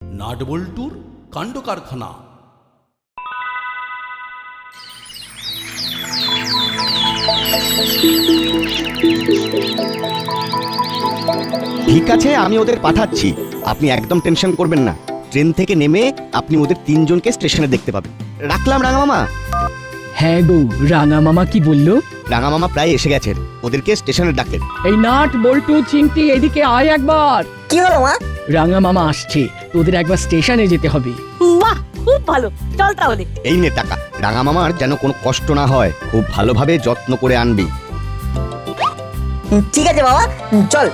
নাটবল্টুর কাণ্ড কারখানা। ঠিক আছে, আমি ওদের পাঠাচ্ছি, আপনি একদম টেনশন করবেন না। ট্রেন থেকে নেমে আপনি ওদের তিনজনকে স্টেশনে দেখতে পাবেন। রাখলাম রাঙা মামা। হ্যাঁ গো, রাঙা মামা কি বললো? রাঙা মামা প্রায় এসে গেছেন, ওদেরকে স্টেশনে ডাকলেন। এই নাট বল্টু চিমটি এদিকে আয় একবার। কি হলো মা? রাঙা মামা আসছে, তোদের একবার স্টেশনে যেতে হবে। বাহ, খুব ভালো, চল তাহলে। এই নে টাকা, রাঙা মামার যেন কোনো কষ্ট না হয়, খুব ভালোভাবে যত্ন করে আনবি। ঠিক আছে বাবা, চল।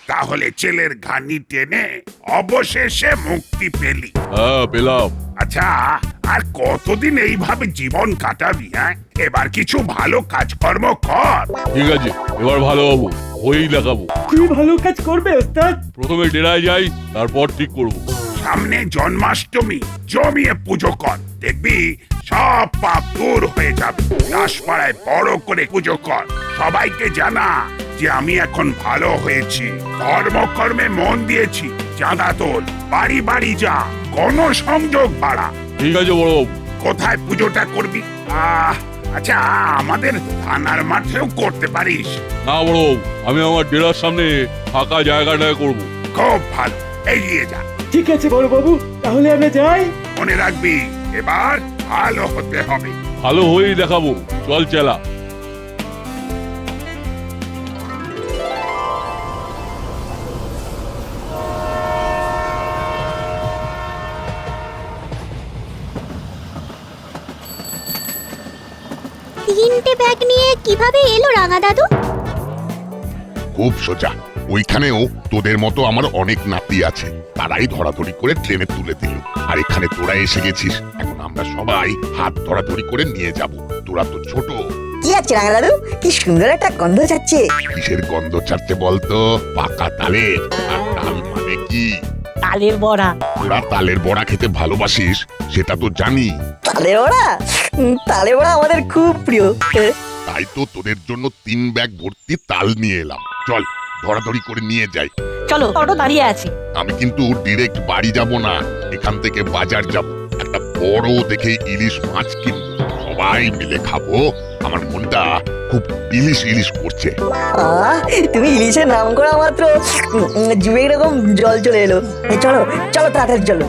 তাহলে ছেলের ঘানি টেনে অবশেষে মুক্তি পেলি। হ্যাঁ পেলাম। আচ্ছা, আর কতদিন এইভাবে জীবন কাটাবি? হ্যাঁ, এবার কিছু ভালো কাজকর্ম কর। ঠিক আছে, এবার ভালো হবো, হয়েই দেখাবো। কি ভালো কাজ করবে ওস্তাদ? প্রথমে ডেরায় যাই, তারপর ঠিক করব। সামনে জন্মাষ্টমী, জমিয়ে পুজো কর, দেখবি সব পাপ দূর হয়ে যাবে। দাসপাড়ায় বড় করে পুজো কর, সবাইকে জানা যে আমি এখন ভালো হয়েছি, ধর্মকর্মে মন দিয়েছি। চাঁদা তোল, বাড়ি বাড়ি যা, গণসংযোগ বাড়া। ঠিক আছে বড়বাবু। কোথায় পুজোটা করবি? আচ্ছা, আমাদের থানার মাঠেও করতে পারিস। না বড়বাবু, আমি আমার ডেরার সামনে ফাঁকা জায়গাটায় করব। খুব ভালো, এগিয়ে যা। ঠিক আছে বড় বাবু, তাহলে আমরা যাই। মনে রাখবি, এবার ভালো হতে হবে। ভালো হয়েই দেখাবো, চল চেলা। তিনটে ব্যাগ নিয়ে কিভাবে এলো রাঙা দাদু? খুব সোজা, ওইখানেও তোদের মতো আমার অনেক নাতি আছে, তারাই ধরাধরি করে ট্রেনে তুলে দিল। আর এখানে তোরা এসে গেছিস, এখন আমরা সবাই হাত ধরাধরি করে নিয়ে যাব। তোরা তো ছোট। কি আছে রাঙা দাদু? কি সুন্দর একটা গন্ধ যাচ্ছে। কিসের গন্ধ ছাড়তে বলতো? পাকা তালের। আর তাল মানে কি? তালের বড়া। তোরা তালের বড়া খেতে ভালোবাসিস, সেটা তো জানি। তালের বড়া? তালের বড়া আমাদের খুব প্রিয়। তাই তো তোদের জন্য 3 ব্যাগ ভর্তি তাল নিয়ে এলাম। চল, ধরাধরি করে নিয়ে যাই। চলো, অটো দাঁড়িয়ে আছে। আমি কিন্তু ডিরেক্ট বাড়ি যাব না, এখান থেকে বাজার যাব। একটা বড় দেখে ইলিশ মাছ কিনবো, সবাই মিলে খাবো। আমার মনটা খুব ইলিশ ইলিশ করছে। তুমি ইলিশের নাম করা মাত্র জিভে এরকম জল চলে এলো। চলো চলো, তাড়াতাড়ি চলো।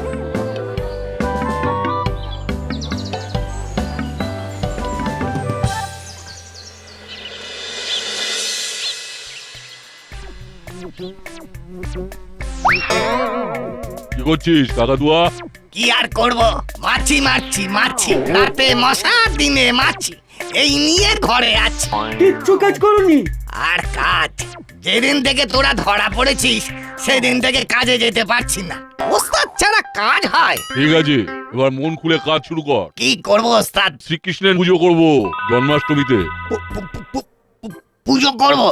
কি করছিস কাকাতুয়া? কি আর করব, মাছি মারছি মারছি, রাতে মশা দিনে মাছি, এই নিয়ে ঘরে আছি। কিচ্ছু কাজ করুনি? আর কাজ, যেদিন থেকে তোরা ধরা পড়েছিস সেদিন থেকে কাজে যেতে পারছি না। ওস্তাদ ছাড়া কাজ হয়? ঠিক আছে, এবার মন খুলে কাজ শুরু কর। কি করব ওস্তাদ? শ্রীকৃষ্ণের পুজো করব জন্মাষ্টমীতে। পুজো করব?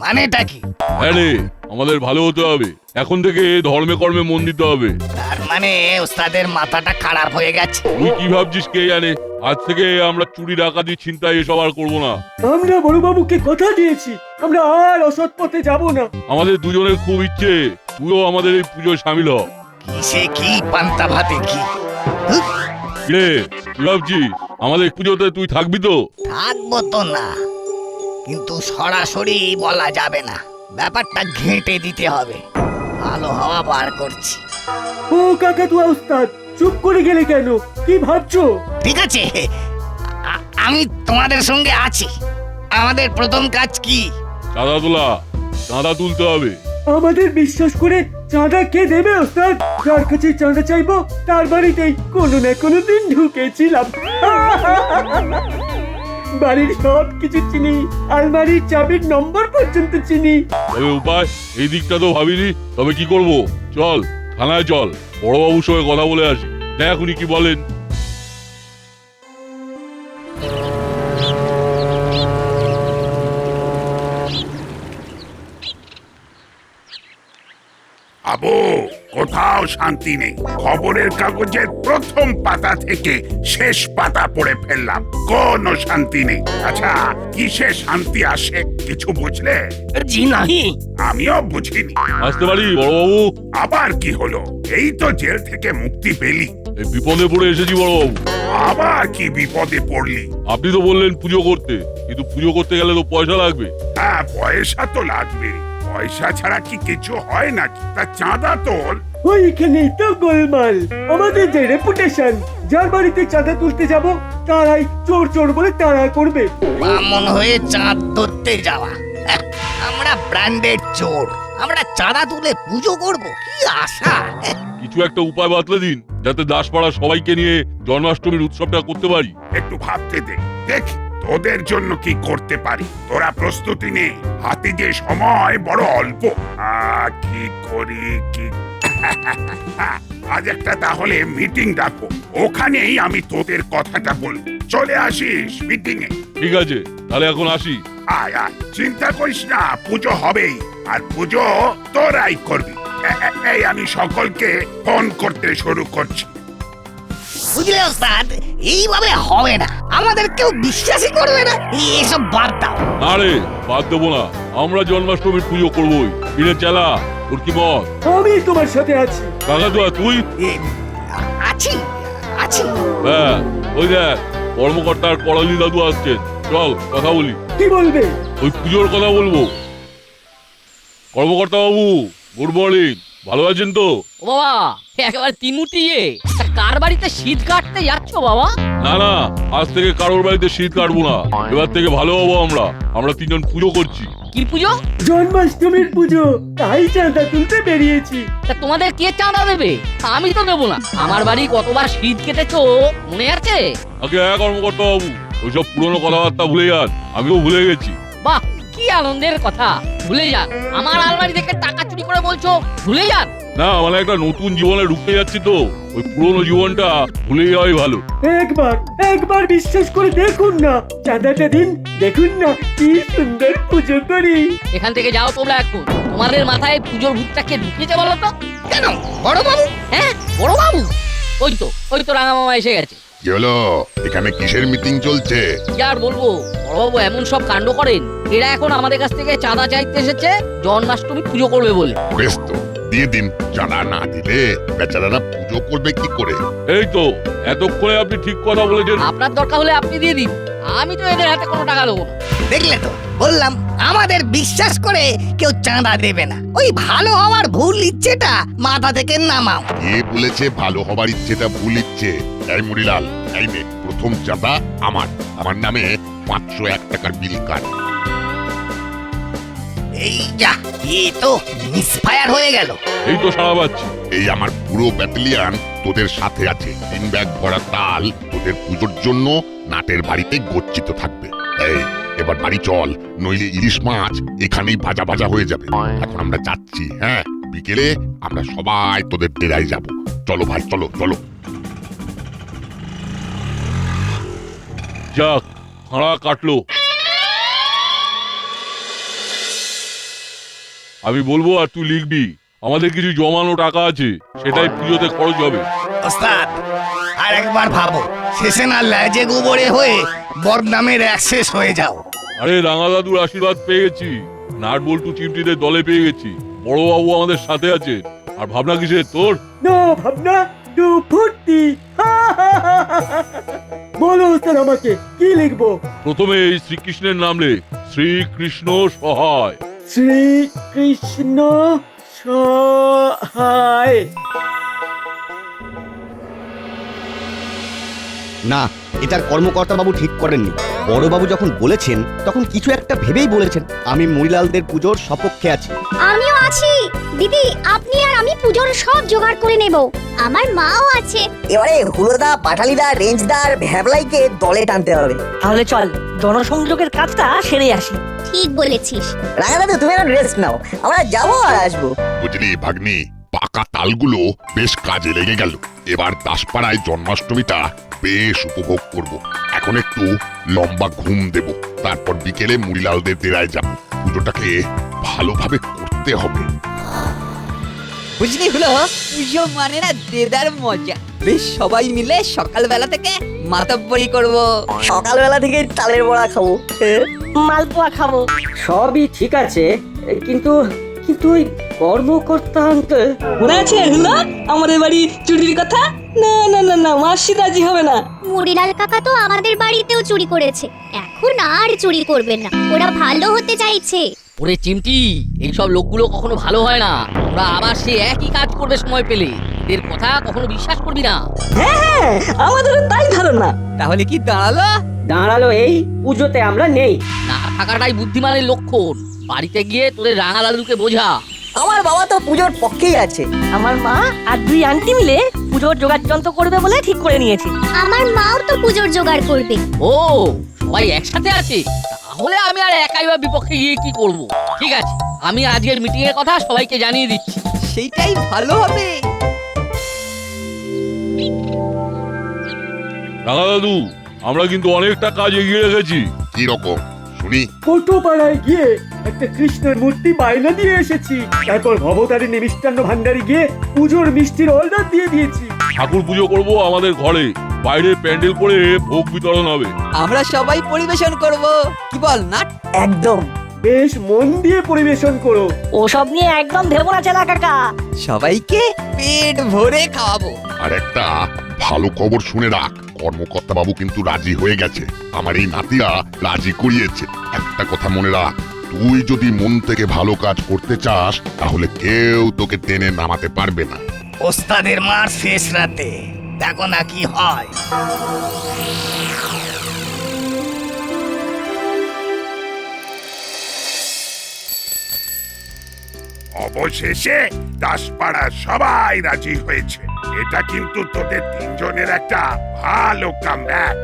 মানেটা কি? হ্যাঁ রে, আমাদের ভালো হতে হবে, এখন থেকে ধর্মে কর্মে মন দিতে হবে। তার মানে ওস্তাদের মাথাটা খারাপ হয়ে গেছে। তুই কি ভাবছিস কে জানে? আজ থেকে আমরা চুরি ডাকাতি ছিনতাই এসব আর করবো না। আমরা বড় বাবুকে কথা দিয়েছি, আমরা আর অসৎ পথে যাব না। আমাদের দুজনের খুব ইচ্ছে তুইও আমাদের এই পুজোয় সামিল হ। কিসে কি, পান্তা ভাতে কি? রে, কি ভাবছিস? আমাদের পুজোতে তুই থাকবি তো? থাকবো তো না, কিন্তু সরাসরি বলা যাবে না, ব্যাপারটা ঘেঁটে দিতে হবে। ভালো হাওয়া বার করছি। ও কাকাতুয়া ওস্তাদ, চুপ করে গেলে কেন? কি ভাবছো? ঠিক আছে, আমি তোমাদের সঙ্গে আছি। আমাদের প্রথম কাজ কি? চাঁদা তোলা, চাঁদা তুলতে হবে। আমাদের বিশ্বাস করে চাঁদা কে দেবে ওস্তাদ? যার কাছে চাঁদা চাইবো তার বাড়িতেই কোনো না কোনো দিন ঢুকেছিলাম। বাড়ির সব কিছু চিনি, আলমারির চাবির নম্বর পর্যন্ত চিনি। তবে উপায় এই দিকটা তো ভাবিনি। তবে কি করব, চল থানায় চল, বড়বাবুর সঙ্গে কথা বলে আসি, দেখ উনি কি বলেন। বাবু কোথাও শান্তি নেই। খবরের কাগজের প্রথম পাতা থেকে শেষ পাতা পড়ে ফেললাম, কোনো শান্তি নেই। আচ্ছা, কিসে শান্তি আসে কিছু বুঝলে? জি নাহি। আমিও বুঝিনি। আসতে পারি বড়বাবু? আবার কি হলো? এই তো জেল থেকে মুক্তি পেলি, এই বিপদে পড়ে এসেছি বড়বাবু। আবার কি বিপদে পড়লি? আপনি তো বললেন পুজো করতে, কিন্তু পুজো করতে গেলে তো পয়সা লাগবে। হ্যাঁ, পয়সা তো লাগবে। পয়সা ছাড়া কি কিছু হয় নাকি? তা চাঁদা তোল। ওইখানেই তো গোলমাল। আমাদের যে রেপুটেশন, যার বাড়িতে চাঁদা তুলতে যাব তারাই চোর চোর বলে তাড়া করবে। বামন হয়ে চাঁদ ধরতে যাওয়া। আমরা ব্র্যান্ডেড চোর, আমরা চাঁদা তুলে পুজো করব, কি আশা? কিছু একটা উপায় বাতলে দিন, যাতে দাসপাড়া সবাইকে নিয়ে জন্মাষ্টমীর উৎসবটা করতে পারি। একটু ভাবতে দে, দেখি তোদের জন্য কি করতে পারি। তোরা প্রস্তুতি নে, হাতে যে সময় বড় অল্প। কি করি কি আজ একটা তাহলে মিটিং ডাকো, ওখানেই আমি তোদের কথাটা বলবো। চলে আসিস মিটিং এ। ঠিক আছে, তাহলে এখন আসি। আয় আয়, চিন্তা করিস না, পুজো হবেই। আর পুজো তোরাই করবি। এই আমি সকলকে ফোন করতে শুরু করছি। বুঝলে ওস্তাদ, এইভাবে হবে না, আমাদের কেউ বিশ্বাসই করবে না। এসব বাদ দাও। আরে বাদ দেবো না, আমরা জন্মাষ্টমীর পুজো করবোই। কিনে চালা, তোর কি মত? আমি তোমার সাথে আছি। কাকাতুয়া তুই? এ, আছি আছি। হ্যাঁ, ওই দেখ কর্মকর্তার করালি দাদু আসছেন, চল কথা বলি। কি বলবে? ওই পুজোর কথা বলবো। কর্মকর্তা বাবু, গুড মর্নিং, ভালো আছেন তো? ও বাবা, একেবারে তিনমুটিয়ে কার বাড়িতে শীত কাটতে যাচ্ছ বাবা? না না, আজ থেকে কারোর বাড়িতে শীত কাটবো না। এবার থেকে ভালো হবো আমরা তিনজন পুজো করছি। কি পুজো? জন্মাষ্টমীর পুজো, তাই চাঁদা তুলতে বেরিয়েছি। তা তোমাদের কে চাঁদা দেবে? আমি তো দেবো না। আমার বাড়ি কতবার শীত কেটেছো মনে আছে? আগে কর্মকর্তা বাবু, ওইসব পুরনো কথাবার্তা ভুলে যান, আমিও ভুলে গেছি। বাহ, কি আনন্দের কথা! ভুলে যান? আমার আলমারি থেকে টাকা চুরি করে বলছো ভুলে যান? না, মানে একটা নতুন জীবনে ঢুকতে যাচ্ছি তো, ওই পুরনো জীবনটা ভুলে যাওয়াই ভালো। একবার বিশ্বাস করে দেখুন না, চাঁদাটা দিন, দেখুন না কি সুন্দর পুজো করি। এখান থেকে যাও তোমরা এখন। তোমাদের মাথায় পুজোর ভূতটা কে ঢুকিয়েছে বলো তো? কেন বড় বাবু? হ্যাঁ, বড় বাবু। ওই তো রাঙা মামা এসে গেছে। কি হলো? এখানে কিসের মিটিং চলছে? কি আর বলবো, বড়বাবু এমন সব কাণ্ড করেন। এরা এখন আমাদের কাছ থেকে চাঁদা চাইতে এসেছে জন্মাষ্টমী পুজো করবে বলে। বেশ তো, দিয়ে দিন। চাঁদা না দিলে বেচারারা পুজো করবে কি করে? এই তো এতক্ষণে আপনি ঠিক কথা বলেছেন। আপনার দরকার হলে আপনি দিয়ে দিন, আমি তো এদের হাতে কোনো টাকা দেবো না। দেখলে তো, বললাম আমাদের বিশ্বাস করে কেউ চাঁদা দেবে না। ওই ভালো হওয়ার ভুল ইচ্ছেটা মাথা থেকে নামাও। কে বলেছে ভালো হবার ইচ্ছেটা ভুল ইচ্ছে? এই মুড়িলাল, এই নে প্রথম চাঁদা আমার নামে 501 টাকার বিল কাট। এই যা, এ তো মিসফায়ার হয়ে গেল। এই তো সারা পাচ্ছি। এই আমার পুরো ব্যাটালিয়ান তোদের সাথে আছে। 3 ব্যাগ ভরা তাল তোদের পুজোর জন্য নাটের বাড়িতে গচ্ছিত থাকবে। এই এবার বাড়ি চল, নইলে ইলিশ মাছ এখানেই ভাজা ভাজা হয়ে যাবে। এখন আমরা যাচ্ছি। হ্যাঁ, বিকেলে আমরা সবাই তোদের ডেরায় যাব। চলো ভাই, চলো চলো। যাক, খাঁড়া কাটলো। আমি বলবো আর তুই লিখবি। আমাদের কিছু জমানো টাকা আছে, সেটাই পুজোতে খরচ হবে। ওস্তাদ, আর একবার ভাবো, শেষে না লেজে গোবরে হয়ে বদনামের অ্যাক্সেস হয়ে যাও। আরে রাঙা দাদুর আশীর্বাদ পেয়ে গেছি, নাট বল্টু চিমটিদের দলে পেয়ে গেছি, বড়বাবু আমাদের সাথে আছে। আর ভাবনা কিসের তোর? না ভাবনা, দু ফুর্তি। বলো স্যার, আমাকে কি লিখবো? প্রথমে এই শ্রীকৃষ্ণের নাম লেখ, শ্রীকৃষ্ণ সহায়। শ্রীকৃষ্ণ সহায়। না, এটার কর্মকর্তা বাবু ঠিক করেননি। বড়বাবু যখন বলেছেন তখন কিছু একটা ভেবেই বলেছেন। আমি মুড়িলালদের পুজোর সপক্ষে আছি। আমিও আছি দিদি, আপনি আর আমি পুজোর সব জোগাড় করে নেব। আমার মাও আছে। এবারে হুলোদা, পাটালিদা, রেঞ্জদার, ভ্যাবলাইকে দলে টানতে হবে। তাহলে চল জনসংযোগের কাজটা সেরে আসি। ঠিক বলেছিস। রাঙা দাদু, তুমি এখন রেস্ট নাও, আমরা যাবো আর আসবো। বুঝলি ভাগ্নি, পাকা তালগুলো বেশ কাজে লেগে গেল। এবার দাসপাড়ায় জন্মাষ্টমীটা বেশ উপভোগ করব। এখন একটু লম্বা ঘুম দেব, তারপর বিকেলে মুড়িলালদের ডেরায় যাব। পুজোটাকে ভালোভাবে করতে হবে। বুঝলি হলো পুজো মানে না দেদার মজা। বেশ সবাই মিলে সকালবেলা থেকে মাতব্বরি করব। সকালবেলা থেকে চালের বড়া খাবো। মালপোয়া খাবো। সবই ঠিক আছে, কিন্তু কিন্তু ওই কর্মকর্তা আঙ্কেল মনে আছে হলো আমাদের বাড়ি চুরির কথা? না না না না, মাসি রাজি হবে না। মুড়িলাল কাকা তো আমাদের বাড়িতেও চুরি করেছে, এখন আর চুরি করবেন না, ওরা ভালো হতে চাইছে। ওরে চিমটি, এইসব লোকগুলো কখনো ভালো হয় না। ওরা আবার সে একই কাজ করবে সময় পেলে। এদের কথা কখনো বিশ্বাস করবি না। হ্যাঁ, আমাদেরও তাই ধারণা। তাহলে কি দাঁড়ালো? দাঁড়ালো এই পুজোতে আমরা নেই। না থাকাটাই বুদ্ধিমানের লক্ষণ। বাড়িতে গিয়ে তোদের রাঙা দাদুকে বোঝা। আমার বাবা তো পুজোর পক্ষেই আছে। আমার মা আর দুই আন্টি মিলে পুজোর জোগাড় যন্ত্র করবে বলে ঠিক করে নিয়েছে। আমার মাও তো পুজোর জোগাড় করবে। ও, সবাই একসাথে আছে। তাহলে আমি আর একাই বা বিপক্ষে গিয়ে কি করব? ঠিক আছে, আমি আজকের মিটিং এর কথা সবাইকে জানিয়ে দিচ্ছি। সেইটাই ভালো হবে। রাঙা দাদু, আমরা কিন্তু অনেকটা কাজ এগিয়ে রেখেছি। কি রকম শুনি? কোটোপাড়ায় গিয়ে একটা কৃষ্ণের মূর্তি বায়না দিয়ে এসেছি। তারপর ভবতারিণী মিষ্টান্ন ভান্ডারে গিয়ে পুজোর মিষ্টির অর্ডার দিয়ে দিয়েছি। ঠাকুর পুজো করব আমাদের ঘরে, বাইরে প্যান্ডেল করে ভোগ বিতরণ হবে। আমরা সবাই পরিবেশন করব, কি বল না? একদম। বেশ মন দিয়ে পরিবেশন করো। ওসব নিয়ে একদম ভেবো না চেলা কাকা। সবাইকে পেট ভরে খাওয়াবো। আর একটা ভালো খবর শুনে রাখ, কর্মকর্তা বাবু কিন্তু রাজি হয়ে গেছে। আমার এই নাতিরা রাজি করিয়েছে। একটা কথা মনে রাখ, তুই যদি মন থেকে ভালো কাজ করতে চাস তাহলে কেউ তোকে টেনে নামাতে পারবে না। ওস্তাদের মার শেষ রাতে দেখো না কি হয়। অবশেষে দাসপাড়ার সবাই রাজি হয়েছে। এটা কিন্তু তোদের তিনজনের একটা ভালো কামব্যাক।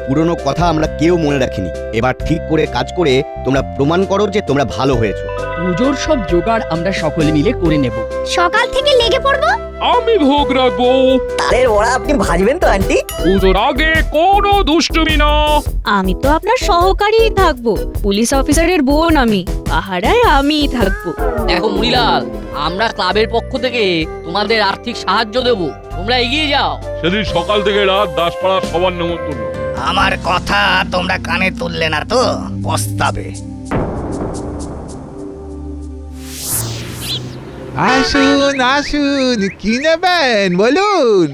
পুরনো কথা আমরা কেউ মনে রাখিনি। এবার ঠিক করে কাজ করে তোমরা প্রমাণ করো যে তোমরা ভালো হয়েছো। পুজোর সব জোগাড় আমরা সকলে মিলে করে নেব। সকাল থেকে লেগে পড়বো। আমি ভোগ রাখবো। চালের বড়া আপনি ভাজবেন তো আন্টি? পুজোর আগে কোনো দুষ্টুমি না। আমি তো আপনার সহকারীই থাকবো, পুলিশ অফিসারের বোন আমি, পাহারায় আমিই থাকবো। দেখো মুড়িলাল, আমরা ক্লাবের পক্ষ থেকে তোমাদের আর্থিক সাহায্য দেব, তোমরা এগিয়ে যাও। সেদিন সকাল থেকে রাত দাসপাড়ার সবার নেমন্তন্ন। আমার কথা তোমরা কানে তুললে না তো পস্তাবে। আসুন আসুন, কি নেবেন বলুন।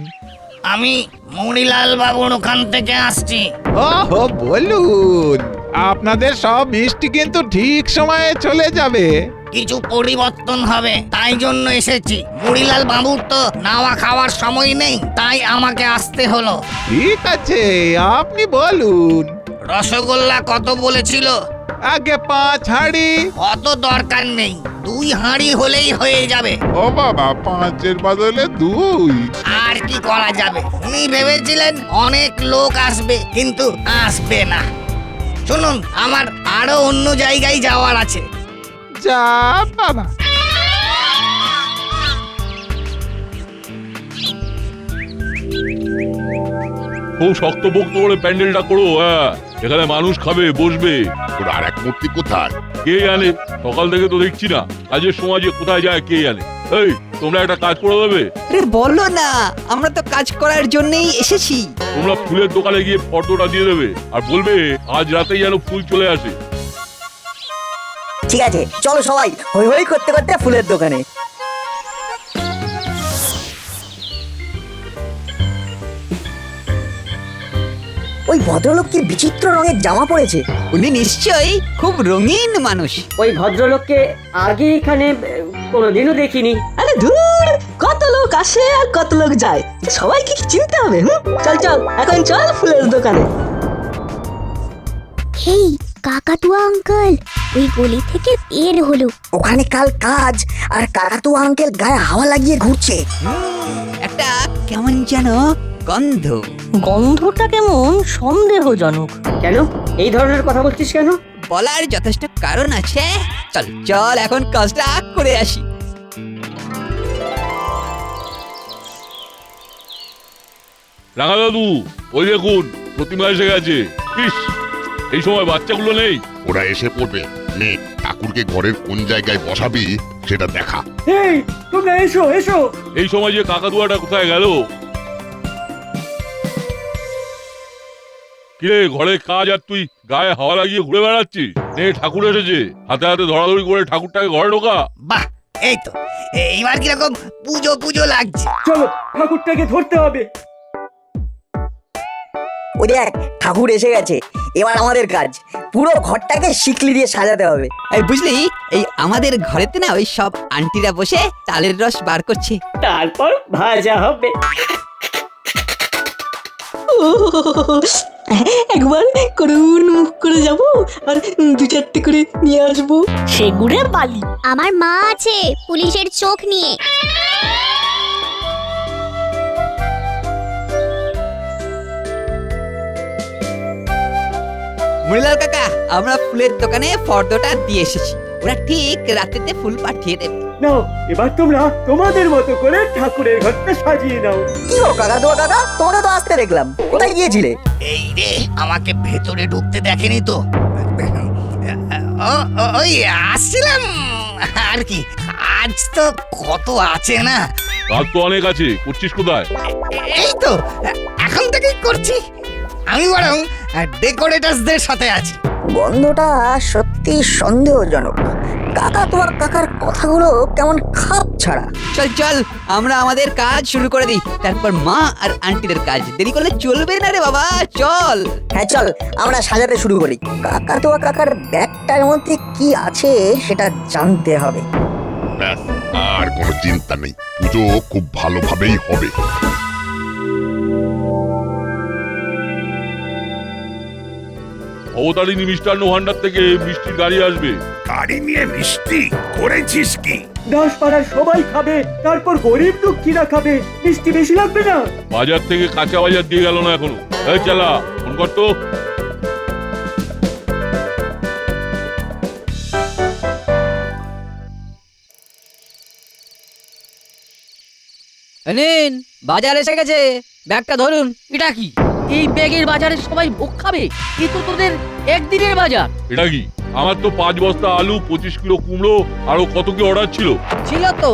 আমি মুড়িলাল বাবুর ওখান থেকে আসছি। ওহো, বলুন। আপনাদের সব মিষ্টি কিন্তু ঠিক সময়ে চলে যাবে। কিছু পরিবর্তন হবে, তাই জন্য এসেছি। মুড়িলাল বাবুর তো নাওয়া খাওয়ার সময় নেই, তাই আমাকে আসতে হলো। ঠিক আছে, আপনি বলুন। রসগোল্লা কত বলেছিল? আগে 5 হাঁড়ি। অত দরকার নেই, 2 হাঁড়ি হলেই হয়ে যাবে। ও বাবা, 5-এর বদলে 2? আর কি করা যাবে? উনি ভেবেছিলেন অনেক লোক আসবে, কিন্তু আসবে না। শুনুন, আমার আরো অন্য জায়গায় যাওয়ার আছে। যা বাবা। খুব শক্তপোক্ত করে প্যান্ডেলটা করো। হ্যাঁ, এখানে মানুষ খাবে, বসবে। ওর আর এক মূর্তি কোথায়? কে জানে, সকাল থেকে তো দেখছি না। কাজের সময় যে কোথায় যায় কে জানে। এই, তোমরা একটা কাজ করে দেবে? আরে বলো না, আমরা তো কাজ করার জন্যই এসেছি। তোমরা ফুলের দোকানে গিয়ে ফটোটা দিয়ে দেবে আর বলবে আজ রাতেই যেন ফুল চলে আসে। ঠিক আছে, চলো সবাই হই হই করতে করতে ফুলের দোকানে। ওই ভদ্রলোক কি বিচিত্র রঙের জামা পরেছে। উনি নিশ্চয়ই খুব রঙিন মানুষ। ওই ভদ্রলোককে আগে এখানে কোনোদিনও দেখিনি। আরে ধুর, কত লোক আসে আর কত লোক যায়, সবাইকে কি চিনতে হবে? চল চল, এখন চল ফুলের দোকানে। হেই কাকাতুয়া আঙ্কেল, ওই গলি থেকে বের হলো। ওখানে কাল কাজ, আর কাকাতুয়া আঙ্কেল গায়ে হাওয়া লাগিয়ে ঘুরছে। একটা কেমন যেন গন্ধ। গন্ধটা কেমন সন্দেহজনক। কেন এই ধরনের কথা বলছিস কেন? বলার যথেষ্ট কারণ আছে। চল চল, এখন কাজটা করে আসি। রাঙা দাদু, ওই দেখুন প্রতিমা এসে গেছে। ইস, এই সময় বাচ্চাগুলো নেই। ওরা এসে পড়বে। নে, টাকা ঠাকুরকে ঘরের কোন জায়গায় বসাবি সেটা দেখা। এই তোমরা এসো এসো। এই সময় যে কাকাতুয়াটা কোথায় গেল? কিরে, ঘরে কাজ আর তুই গায়ে হাওয়া লাগিয়ে ঘুরে বেড়াচ্ছিস? ঠাকুর এসেছে, হাতে হাতে ধরাধরি করে ঠাকুরটাকে ঘরে ঢোকা। বাহ, এই তো এইবার কিরকম পুজো পুজো লাগছে। চলো ঠাকুরটাকে ধরতে হবে। ওই দেখ, ঠাকুর এসে গেছে। এবার আমাদের কাজ পুরো ঘরটাকে শিকলি দিয়ে সাজাতে হবে। এই বুঝলি, এই আমাদের ঘরেতে না ওই সব আন্টিরা বসে চালের রস বার করছে। তারপর ভাজা হবে। একবার করুন মুখ করে যাব আর 2-4টে করে নিয়ে আসবো। সেগুড়ে বালি। আমার মা আছে পুলিশের চোখ নিয়ে। মুড়িলাল কাকা, আমরা ফুলের দোকানে ফর্দটা দিয়ে এসেছি। ওরা ঠিক রাতেতে ফুল পাঠিয়ে দেবে। নাও, এবার তোমরা তোমাদের মতো করে ঠাকুরের ঘরটা সাজিয়ে নাও। কি গো কাকাতুয়া কাকা, তোমরা তো আসতে দেখলাম, কোথায় গিয়েছিলে? এই রে, আমাকে ভেতরে ঢুকতে দেখেনি তো। ওই আসছিলাম আর কি। আজ তো কত আছে না। কাজ তো অনেক আছে, করছিস কোথায়? এই তো এখন থেকেই করছি। আমি বরং ডেকোরেটরসদের সাথে আছি। গন্ধটা সত্যি সন্দেহজনক। কাকাতুয়া কাকার কথাগুলো কেমন খাপ ছাড়া। চল চল, আমরা আমাদের কাজ শুরু করে দিই, তারপর মা আর আন্টিদের কাজ। দেরি করলে চলবে না রে বাবা, চল। হ্যাঁ চল, আমরা সাজাতে শুরু করি। কাকাতুয়া কাকার ব্যাগটার মধ্যে কি আছে সেটা জানতে হবে। ব্যাস, আর কোনো চিন্তা নেই, পুজো খুব ভালোভাবেই হবে। অবতারিণী মিষ্টান্ন ভান্ডার থেকে মিষ্টির গাড়ি আসবে। গাড়ি নিয়ে মিষ্টি করেছিস কি? দাসপাড়ার সবাই খাবে, তারপর গরিব দুঃখীরা খাবে। মিষ্টি বেশি লাগবে না? বাজার থেকে কাঁচা বাজার দিয়ে গেল না এখনো। এই চালা, ফোন কর তো। নিন, বাজার এসে গেছে, ব্যাগটা ধরুন। এটা কি? এই ব্যাগের বাজারে সবাই ভোগ খাবে? এ তো তোদের একদিনের বাজার। এটা কি? আমার তো 5 বস্তা আলু, 25 কিলো কুমড়ো, আরো কত কি অর্ডার ছিল। ছিল তো,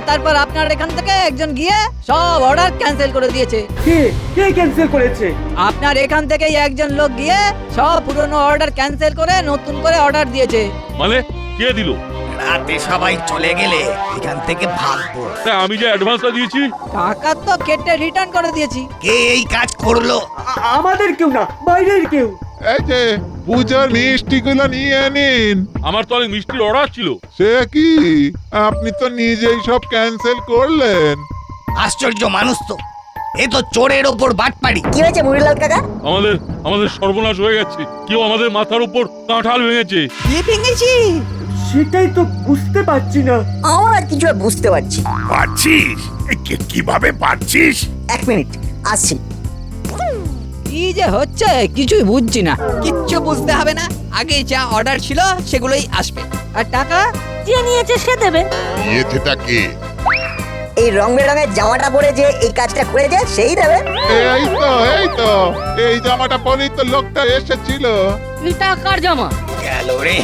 তারপর আপনার এখান থেকে একজন গিয়ে সব অর্ডার ক্যান্সেল করে দিয়েছে। কে কে ক্যান্সেল করেছে? আপনার এখান থেকে একজন লোক গিয়ে সব পুরনো অর্ডার ক্যান্সেল করে নতুন করে অর্ডার দিয়েছে। মানে কে দিল? রাতে সবাই চলে গেলে এখান থেকে ভাগবো। আমি যে অ্যাডভান্সটা দিয়েছি টাকা তো কেটে রিটার্ন করে দিয়েছি। কে এই কাজ করলো? আমাদের কেউ না, বাইরের কেউ। এই যে পূজার মিষ্টিগুলো নিয়ে নিন। আমার তো অনেক মিষ্টির অর্ডার ছিল। সে কি, আপনি তো নিজেই সব ক্যান্সেল করলেন। আশ্চর্য মানুষ তো, এ তো চোরের ওপর বাটপাড়ি। কি হয়েছে মুড়িলাল কাকা? আমাদের সর্বনাশ হয়ে গেছে। কেউ আমাদের মাথার উপর কাঁঠাল ভেঙেছে। কি ভেঙেছি? সেটাই তো বুঝতে পারছি না। আমরা কিছু বুঝতে পারছি। পারছিস? কিভাবে পারছিস? 1 মিনিট আসছি। কি যে হচ্ছে কিছুই বুঝছি না। কিচ্ছু বুঝতে হবে না, আগে যা অর্ডার ছিল সেগুলোই আসবে। আর টাকা যে নিয়েছে সে দেবে। ইয়েছেটা কে? এই রং বেরঙের জামাটা পরে যে এই কাজটা করেছে সেই দেবে। এই তো এই জামাটা পরেই তো লোকটা এসেছিল। এটা কার জামা? গেল রে,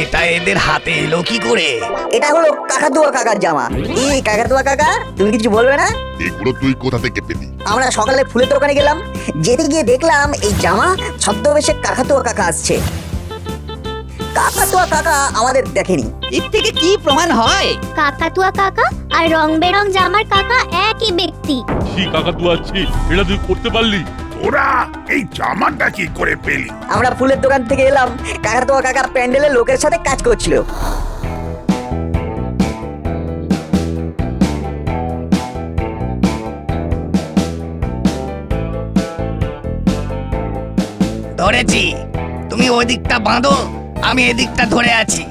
এটা এদের হাতে এলো কি করে? এটা হলো কাকাতুয়া কাকার জামা। এই কাকাতুয়া কাকা, তুমি কিছু বলবে না? এগুলো তুই কোথা থেকে পেলি? আমরা সকালে ফুলের দোকানে গেলাম, যেতে গিয়ে দেখলাম এই জামা ছদ্মবেশে কাকাতুয়া কাকা আসছে। কাকাতুয়া কাকা আমাদের দেখেনি। এর থেকে কি প্রমাণ হয়? কাকাতুয়া কাকা আর রং বেরং জামার কাকা একই ব্যক্তি। কি কাকাতুয়া আছি, এটা তুই করতে পারলি? ওরা এই জামাটা কি করে পেলি? আমরা ফুলের দোকান থেকে এলাম, কাকাতুয়া কাকা প্যান্ডেলের লোকের সাথে কাজ করছিল। ধরেছি, তুমি ওই দিকটা বাঁধো, আমি এদিকটা ধরে আছি।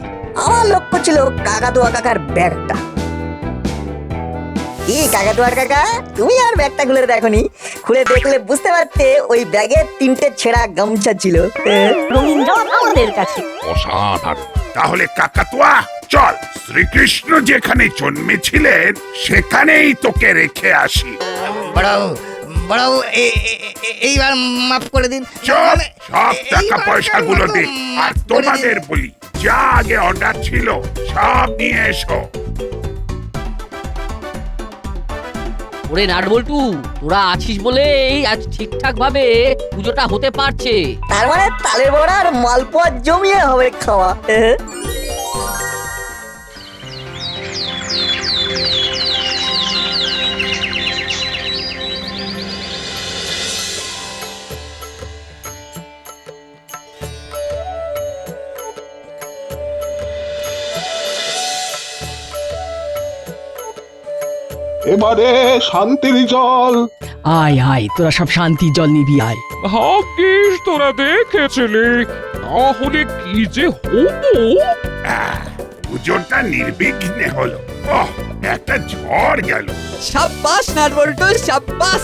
আমার লক্ষ্য ছিল কাকাতুয়া কাকার ব্যাগটা। কি কাকাতুয়া কাকা, তুমি আর ব্যাগটা খুলে দেখোনি? খুলে দেখলে বুঝতে পারতে ওই ব্যাগে 3টে ছেঁড়া গামছা ছিল। রঙিন জামা আমাদের কাছে। অসাধারণ। তাহলে কাকাতুয়া চল, শ্রীকৃষ্ণ যেখানে জন্মেছিলেন সেখানেই তোকে রেখে আসি। বড় এইবার মাফ করে দিন। চল, সব টাকা পয়সাগুলো দে। আর তোমাদের বলি, যা আগে অর্ডার ছিল সব নিয়ে এসো। ওরে নাটবল্টু, তোরা আছিস বলেই আজ ঠিকঠাক ভাবে পুজোটা হতে পারছে। তার মানে তালের বড়া আর মালপোয়া জমিয়ে হবে খাওয়া। এবারে শান্তির জল। আয় আয়, তোরা সব শান্তি জল নিবি আয়। ভাগ্যিস তোরা দেখেছিলি, তাহলে কি যে হবো। পুজোটা নির্বিঘ্নে হলো। একটা ঝড় গেল। সাব্বাস নাটবল্টু, সাব্বাস।